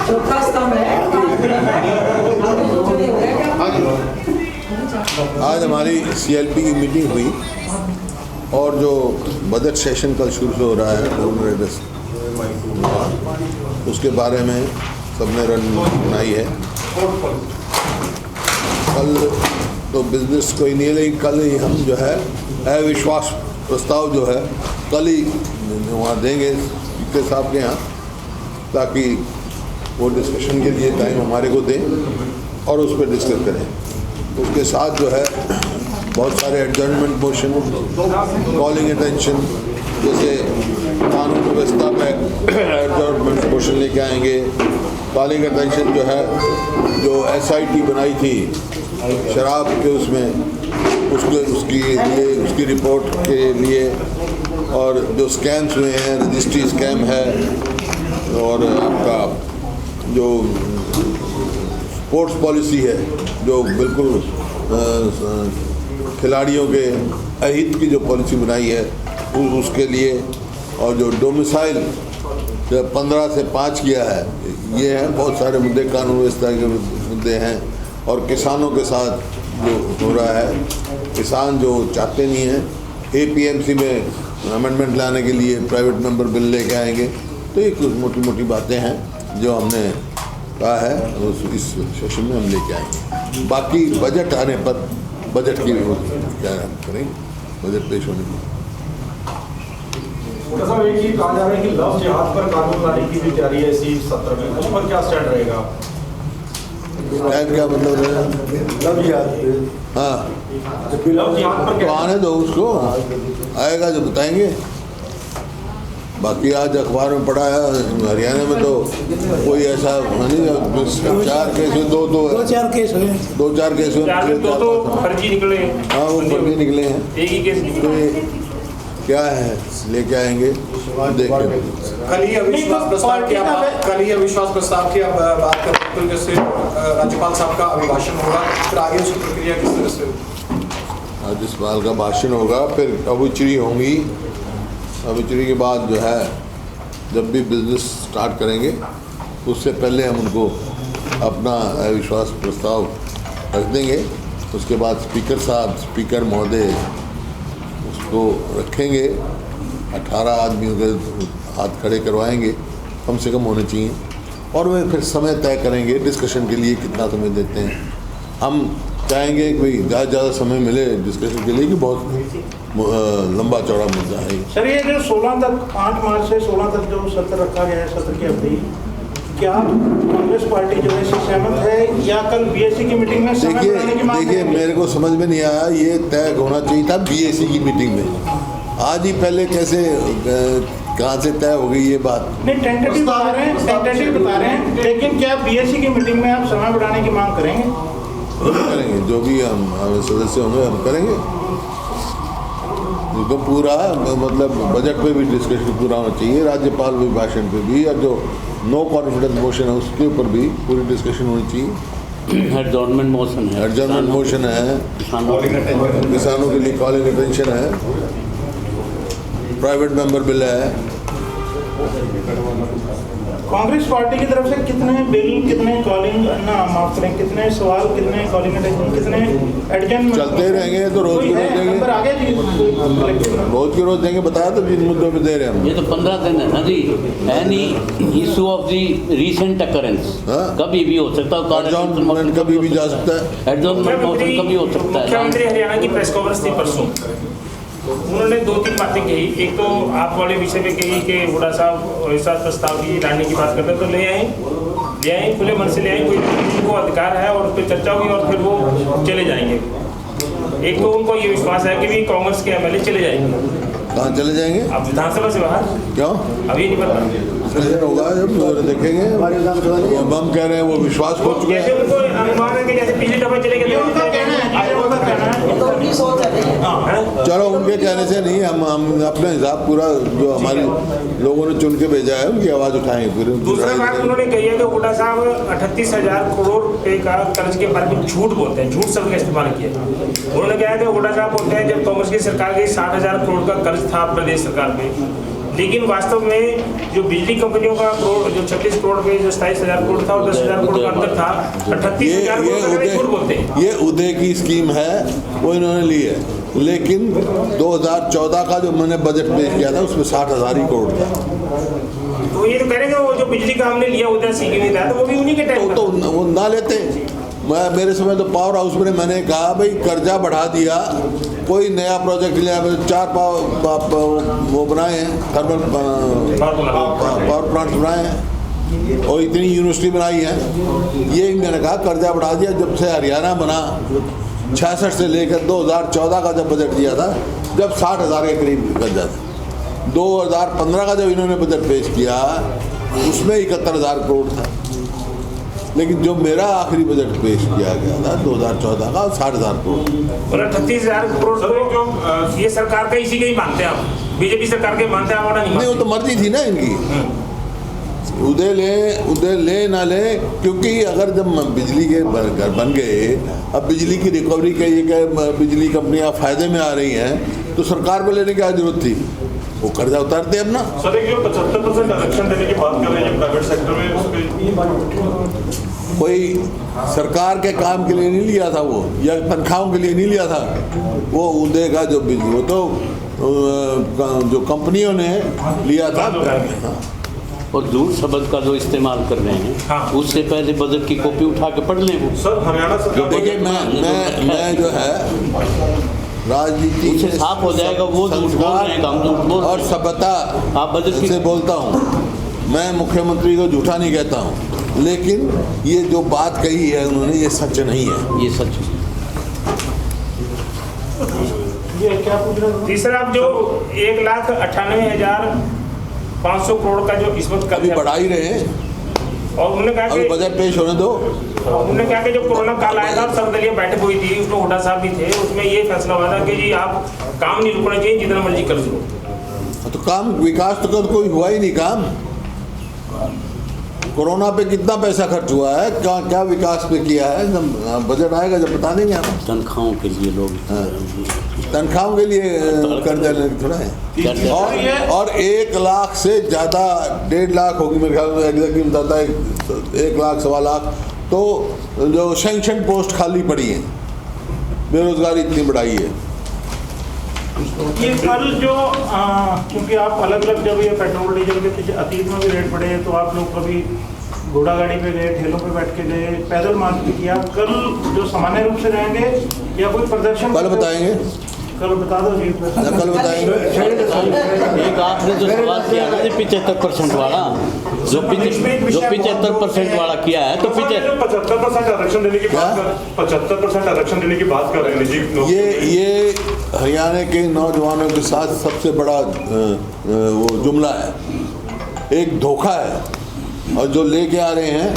चौथा स्तंभ है। आज हमारी CLP की मीटिंग हुई और जो बजट सेशन कल शुरू हो रहा है उसके बारे में सबने रणनीति बनाई है। कल तो बिजनेस कोई नहीं है, लेकिन कल ही हम जो है अविश्वास प्रस्ताव जो है कल ही वहाँ देंगे स्पीकर साहब के यहाँ, ताकि वो डिस्कशन के लिए टाइम हमारे को दें और उस पर डिस्कस करें। उसके साथ जो है बहुत सारे एडजर्नमेंट मोशन, कॉलिंग अटेंशन, जैसे कानून व्यवस्था में एडजर्नमेंट मोशन लेके आएंगे। कॉलिंग अटेंशन जो है, जो SIT बनाई थी शराब के उसमें उसकी रिपोर्ट के लिए, और जो स्कैम्स हुए हैं, रजिस्ट्री स्कैम है, और आपका जो स्पोर्ट्स पॉलिसी है जो बिल्कुल खिलाड़ियों के अहित की जो पॉलिसी बनाई है उसके लिए, और जो डोमिसाइल 15 से 5 किया है, ये हैं बहुत सारे मुद्दे, कानून व्यवस्था के मुद्दे हैं। और किसानों के साथ जो हो रहा है, किसान जो चाहते नहीं हैं APMC में अमेंडमेंट लाने के लिए प्राइवेट मेंबर बिल लेके आएंगे। तो ये कुछ मोटी मोटी बातें हैं जो हमने कहा है इस सेशन में हम लेके आएंगे। बाकी बजट आने पर बजट की क्या करेंगे, बजट पेश होने पर। साहब एक ही कहा जा रहा है कि लव जिहाद पर कानून लाने की भी तैयारी है इसी सत्र में, उस पर क्या स्टैंड रहेगा? क्या मतलब है? लव जिहाद, हाँ, लव जिहाद पर तो आने दो, उसको आएगा जो बताएंगे। बाकी आज अखबार में पढ़ा है हरियाणा में तो कोई ऐसा नहीं, 4 केस हुए, 2-4 केस हुए, 2-4 केस हुए, तो फर्जी निकले। हाँ, वो फर्जी निकले हैं। एक ही केस निकले। क्या है लेके आएंगे, देखें। कल ही अविश्वास प्रस्ताव की अब बात करते हैं, जैसे राज्यपाल साहब का अभिभाषण होगा, फिर आगे उसकी प्रक्रिया किस तरह से? राज्यपाल का भाषण होगा, फिर अभिचुरी होंगी। अभिचुरी के बाद जो है जब भी बिजनेस स्टार्ट करेंगे उससे पहले हम उनको अपना अविश्वास प्रस्ताव रख देंगे। उसके बाद स्पीकर महोदय उसको रखेंगे, 18 आदमियों के हाथ खड़े करवाएंगे, कम से कम होने चाहिए, और वे फिर समय तय करेंगे डिस्कशन के लिए कितना समय देते हैं। हम चाहेंगे कि भाई ज़्यादा समय मिले डिस्कशन के लिए, कि बहुत लंबा चौड़ा मुद्दा है। सर ये जो 16 तक 5 मार्च से 16 तक जो सत्र रखा गया है, सत्र की अवधि, क्या कांग्रेस पार्टी जो है सहमत है या कल BSC की मीटिंग में समय बढ़ाने की मांग? देखिए मेरे को समझ में नहीं आया, ये तय होना चाहिए था BSC की मीटिंग में। आज ही पहले कैसे कहाँ से तय हो गई ये बात? नहीं, टेंटेटिव बता रहे हैं, लेकिन क्या BSC की मीटिंग में आप समय बढ़ाने की मांग करेंगे? करेंगे, जो भी हम सदस्य होंगे हम करेंगे। तो पूरा मतलब बजट पे भी डिस्कशन पूरा होना चाहिए, राज्यपाल अभिभाषण पे भी, और जो नो कॉन्फिडेंस मोशन है उसके ऊपर भी पूरी डिस्कशन होनी चाहिए। एडजॉर्नमेंट मोशन है, एडजॉर्नमेंट मोशन है, किसानों के लिए कॉलिंग अटेंशन है, प्राइवेट मेंबर बिल है। कांग्रेस पार्टी की तरफ से कितने बिल, कितने कॉलिंग कितने सवाल, कितने कॉलिंग अटेंशन, कितने एडजर्नमेंट चलते रहेंगे तो रोज के रोज देंगे, रोज के रोज देंगे। बताया तो जिन मुद्दों पे दे रहे हैं हम। ये तो 15 दिन है ना जी। Any issue of the recent occurrence कभी भी हो सकता है, एडजॉर्नमेंट कभी भी जा सकता है, एडजॉर्नमेंट मोशन कभी हो सकता है। मुख्यमंत्री हरियाणा की प्रेस कॉन्फ्रेंस थी परसों, उन्होंने 2-3 बातें कही। एक तो आप वाले विषय पे कही कि हुड्डा साहब अविश्वास प्रस्ताव की लाने की बात करते तो ले आए, खुले मन से ले आए, कोई उनको अधिकार है और उस पर चर्चा होगी और फिर वो चले जाएंगे। एक तो उनको ये विश्वास है कि भी कांग्रेस के MLA चले जाएंगे। कहाँ चले जाएंगे? अब विधानसभा से बाहर क्यों? अभी नहीं पता, सेशन होगा जब देखेंगे। हम कह रहे हैं वो विश्वास हो चुके जैसे हैं। उनको अनुमान है कि जैसे पिछली दफा चले गए, उनका कहना है। चलो उनके कहने से नहीं, हम अपने हिसाब पूरा जो हमारे लोगों ने चुन के भेजा है उनकी आवाज़ उठाएंगे पूरे। दूसरा बात उन्होंने कही है कि हुड्डा साहब 38,000 करोड़ रुपए का कर्ज के बारे में झूठ बोलते हैं, झूठ शब्द का इस्तेमाल किया। उन्होंने कहा कि हुड्डा साहब बोलते हैं जब कांग्रेस की सरकार गई 60,000 करोड़ का कर्ज था प्रदेश सरकार पे, लेकिन वास्तव में जो बिजली कंपनियों का जो 36 करोड़ पे जो 27,000 करोड़ था और 10,000 करोड़ का अंतर था, 38,000 करोड़ झूठ बोलते हैं। ये उदय की स्कीम है, वो इन्होंने ली है, लेकिन 2014 का जो मैंने बजट पेश किया था उसमें 60,000 ही करोड़ था। तो ये तो कह रहे हैं वो जो बिजली का हमने लिया उदय स्कीम में था, तो वो भी उन्हीं के टाइम तो वो ना लेते। मेरे समय तो पावर हाउस में मैंने कहा भाई कर्जा बढ़ा दिया, कोई नया प्रोजेक्ट लिया, 4 वो बनाए हैं, थर्मल पावर प्लांट बनाए हैं और इतनी यूनिवर्सिटी बनाई है। ये मैंने कहा कर्जा बढ़ा दिया। जब से हरियाणा बना 66 से लेकर 2014 का जब बजट दिया था, जब 60,000 के करीब कर्जा था। 2015 का जब इन्होंने बजट पेश किया उसमें 71,000 करोड़ था, लेकिन जो मेरा आखिरी बजट पेश किया गया था 2014 का 60,000 करोड़। 38,000 करोड़ तो ये सरकार का इसी के ही मानते हैं आप, बीजेपी सरकार के मानते हैं, हमारा नहीं। वो तो मर्जी थी ना इनकी, उदय ले ना ले, क्योंकि अगर जब बिजली के घर बन गए, अब बिजली की रिकवरी के ये बिजली कंपनियां फायदे में आ रही हैं, तो सरकार को लेने की क्या जरूरत थी, वो कर्जा उतारते अपना। सर एक जो 75% आरक्षण देने की बात कर रहे हैं प्राइवेट सेक्टर में, उस कोई सरकार के काम के लिए नहीं लिया था वो, या तनख्वाहों के लिए नहीं लिया था वो उदय का जो बिजली, वो तो जो कंपनियों ने लिया था। और झूठ शब्द का जो इस्तेमाल कर रहे हैं, हाँ। उससे पहले बजट की कॉपी उठा के पढ़ लें वो। सर हरियाणा सरकार देखिए मैं जो है राजनीति उससे साफ हो जाएगा वो झूठ बोल रहे हैं, हम झूठ बोल और सभ्यता आप बजट से बोलता हूँ। मैं मुख्यमंत्री को झूठा नहीं कहता हूँ, लेकिन ये जो बात कही है उन्होंने, ये सच नहीं है। ये सच है। ये क्या पूछ रहे हो? तीसरा आप जो 1,98,500 करोड़ का जो इस वक्त अभी बढ़ा ही रहे हैं, और उन्होंने कहा अभी कि बजट पेश होने दो। उन्होंने कहा कि जो कोरोना काल आया था सर्वदलीय बैठक हुई थी, उसमें हुड्डा साहब भी थे, उसमें ये फैसला हुआ था कि जी आप काम नहीं रुकना चाहिए, जितना मर्जी कर लो। तो काम विकास तो कल कोई हुआ ही नहीं। काम कोरोना पे कितना पैसा खर्च हुआ है, क्या विकास पे किया है, जब बजट आएगा जब बता देंगे हम। तनख्वाहों के लिए लोग तनख्वाहों के लिए कर्जा लेने थोड़ा है। और 1 लाख से ज़्यादा 1.5 लाख होगी मेरे ख्याल में, एग्जैक्टली बताता है 1 लाख 1.25 लाख तो जो सैंक्शन पोस्ट खाली पड़ी हैं, बेरोजगारी इतनी बढ़ाई है। ये कल जो क्योंकि आप अलग अलग जब ये पेट्रोल डीजल के पीछे अतीत में भी रेट बढ़े, तो आप लोग कभी घोड़ा गाड़ी पे गए, ठेलों पे बैठ के गए, पैदल मार्च भी किया, कल जो सामान्य रूप से रहेंगे या कोई प्रदर्शन कल बताएंगे, कल बता दो जी। कल बताएंगे। एक आपने जो सवाल किया ना 75% वाला, जो 75% वाला किया है, तो 75% आरक्षण देने की बात कर 75% आरक्षण देने की बात कर रहे हैं निजी। ये हरियाणा के नौजवानों के साथ सबसे बड़ा वो जुमला है, एक धोखा है। और जो लेके आ रहे हैं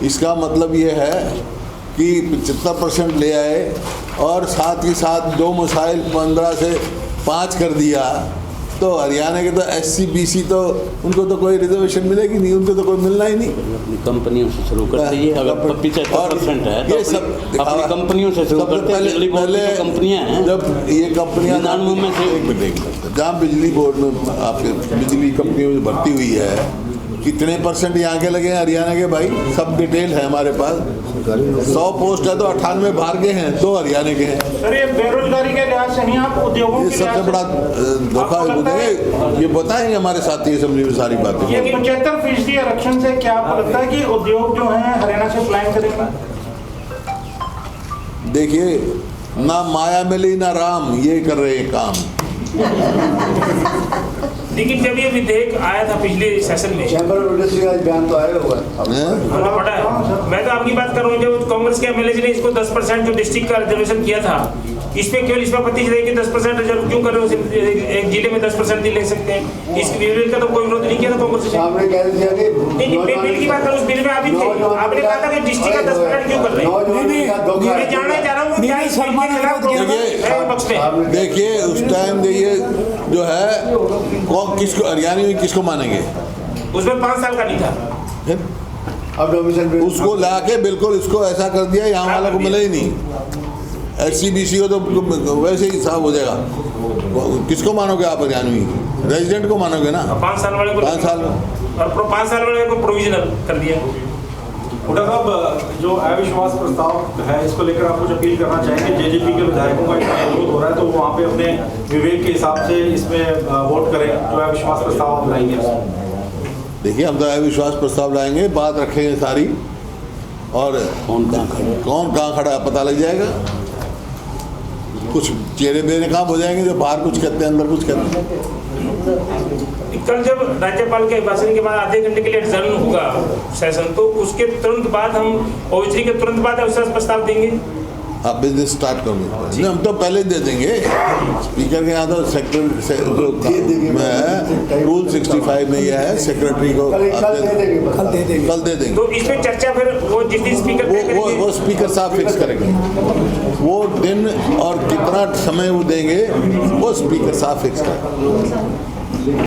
इसका मतलब ये है कि 75% ले आए और साथ ही साथ 2 मसाइल 15 से 5 कर दिया, तो हरियाणा के तो SC BC तो उनको तो कोई रिजर्वेशन मिलेगी नहीं, उनको तो कोई मिलना ही नहीं। अपनी कंपनियों से शुरू करते हैं। अगर 75% है तो ये सब अपनी कंपनियों से शुरू करते हैं। बिजली बोर्ड की कंपनियां हैं, जब ये कंपनियां 99 में से जहाँ बिजली बोर्ड में आपके बिजली कंपनियों में भर्ती हुई है, कितने % यहाँ के लगे हैं हरियाणा के, भाई सब डिटेल है हमारे पास। 100 पोस्ट है तो 98 बाहर के हैं, 2 हरियाणा के हैं। सर ये बेरोजगारी के लिहाज से नहीं, आप उद्योगों ये के सबसे लिहाज बड़ा धोखा है। ये बताएंगे हमारे साथी असेंबली में सारी बातें। ये 75% आरक्षण से क्या आपको लगता है कि उद्योग जो हैं हरियाणा से पलायन करेंगे? देखिए, ना माया मिली ना राम, ये कर रहे हैं काम। लेकिन जब ये विधेयक आया था पिछले सेशन में, चैम्बर ऑफ इंडस्ट्री का बयान तो आया हुआ है। हमें पता है, मैं तो आपकी बात कर रहा हूँ, जब कांग्रेस के एमएलए ने इसको 10% जो डिस्ट्रिक्ट का रिजर्वेशन किया था, इस पे केवल इस पर आपत्ति है कि 10% रिजर्व क्यों कर रहे हो, एक जिले में 10% नहीं ले सकते हैं। इस बिल का तो कोई विरोध नहीं किया था कांग्रेस ने। सामने कह दिया कि नहीं, बिल की बात करूँ, उस बिल में आप ही थे, आपने कहा था कि डिस्ट्रिक्ट का 10% क्यों कर रहे हैं। मैं जानना चाह रहा हूँ क्या इस बिल के खिलाफ पक्ष में। देखिए उस टाइम ये जो है किसको हरियाणा में किसको मानेंगे, उसमें 5 साल का नहीं था। अब डोमिशन उसको ला के बिल्कुल इसको ऐसा कर दिया, यहाँ वाला को मिले ही नहीं। SC BC को तो वैसे ही साफ हो जाएगा, किसको मानोगे आप हरियाणवी। रेजिडेंट को मानोगे ना, 5 साल वाले को 5 साल और 5 साल वाले को प्रोविजनल कर दिया। हुड्डा साहब, जो अविश्वास प्रस्ताव है इसको लेकर आप कुछ अपील करना चाहेंगे? जेजेपी के विधायकों का विरोध हो रहा है तो वो वहाँ पे अपने विवेक के हिसाब से इसमें वोट करें, जो अविश्वास प्रस्ताव आप लाएंगे। देखिए, हम तो अविश्वास प्रस्ताव लाएंगे, बात रखेंगे सारी, और कौन कहाँ खड़ा है पता लग जाएगा। कुछ चेहरे बेनकाब हो जाएंगे जो बाहर कुछ कहते हैं, अंदर कुछ कहते हैं। कल जब राज्यपाल के अभिभाषण के बाद आधे घंटे के लिए एडजर्न होगा सेशन, तो उसके तुरंत बाद हम ओवैसी के तुरंत बाद अविश्वास प्रस्ताव देंगे। आप बिजनेस स्टार्ट करोगे? हम तो पहले दे देंगे। स्पीकर के यहाँ तो रूल 65 में यह है, सेक्रेटरी को कल दे देंगे। तो इसमें चर्चा फिर वो जिस दिन स्पीकर वो स्पीकर साहब फिक्स करेंगे, वो दिन और कितना समय वो देंगे वो स्पीकर साहब फिक्स करेंगे।